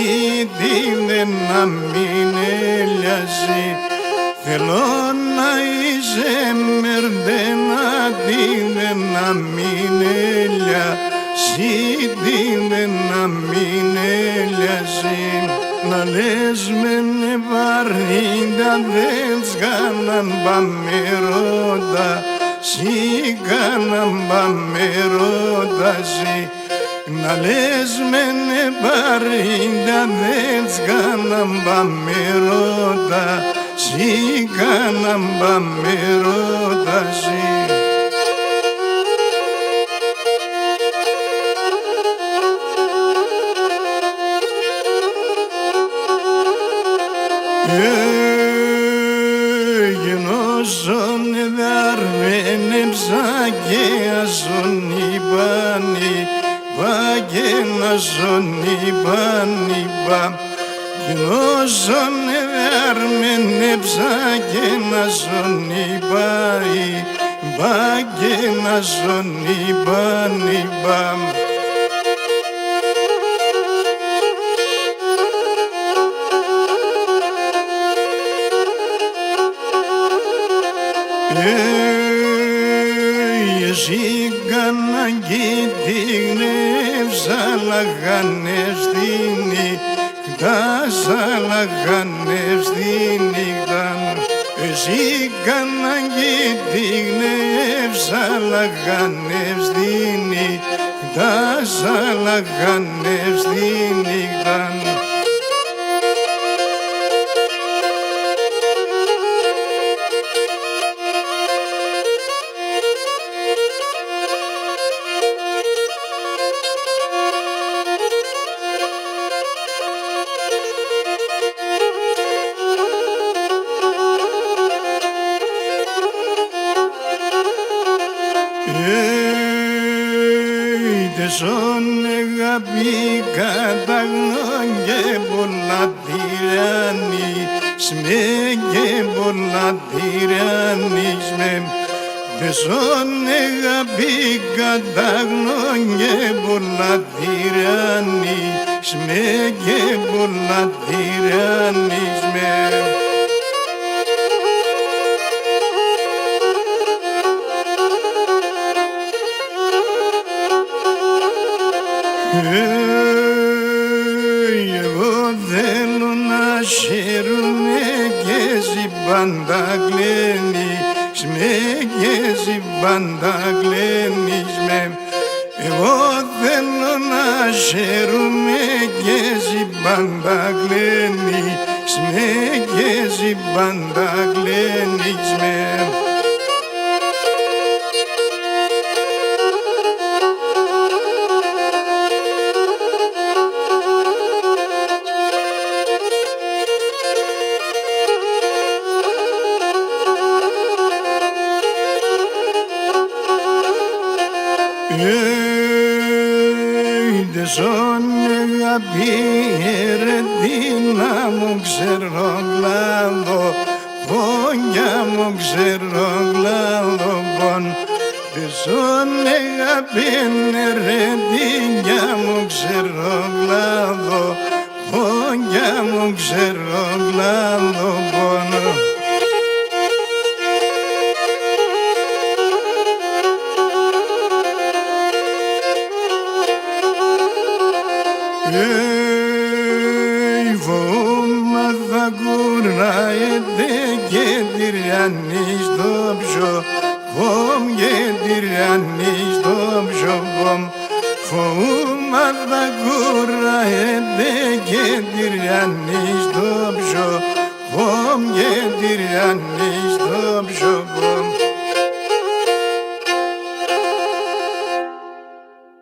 σπίτι να μην ελιάζει. Θέλω να είσαι μερδενάτη να μην ελιάζει, να μην ελιάζει. Να λες με νεβαρίντα δεν σκάναν πάμε ρώτα, σιγάναν πάμε ρώταση. Να λες με νεβαρίντα δεν σκάναν πάμε ρώτα, σιγάναν πάμε ρώταση. Γενώσον δαρμένεψα και ασον είπανη, παγένασον είπανη, γενώσον δαρμένεψα και ασον είπανη, παγένασον είπανη. Ζήγανα και την εύσαλαγανε στη νύχτα, σαλαγανε στη νύχτα. Ζήγανα και την εύσαλαγανε στη νύχτα, σαλαγανε στη νύχτα. Τεσόν αγάπη καταγνώ και πολλά τυραννείς με, και πολλά τυραννείς με. Τεσόν αγάπη καταγνώ και πολλά τυραννείς με, και πολλά τυραννείς με. Εγώ θέλω να χαίρομαι και εσύ πάντα κλαίνεις με, και εσύ πάντα κλαίνεις με. Εγώ θέλω να χαίρομαι και εσύ πάντα κλαίνεις με, και εσύ πάντα κλαίνεις με. Τεσόν αγάπη ερετίνα μου ξέρω κλάδο, πόνια μου ξέρω κλάδο πον. Τεσόν αγάπη ερετίνα μου ξέρω κλάδο, πόνια μου ξέρω κλάδο πον. Φοβούμαθα κουρνάεται και τυριανείς το πιο φοβ, και τυριανείς το πιο φοβ. Φοβούμαθα κουρνάεται και τυριανείς το πιο φοβ, και τυριανείς το πιο φοβ.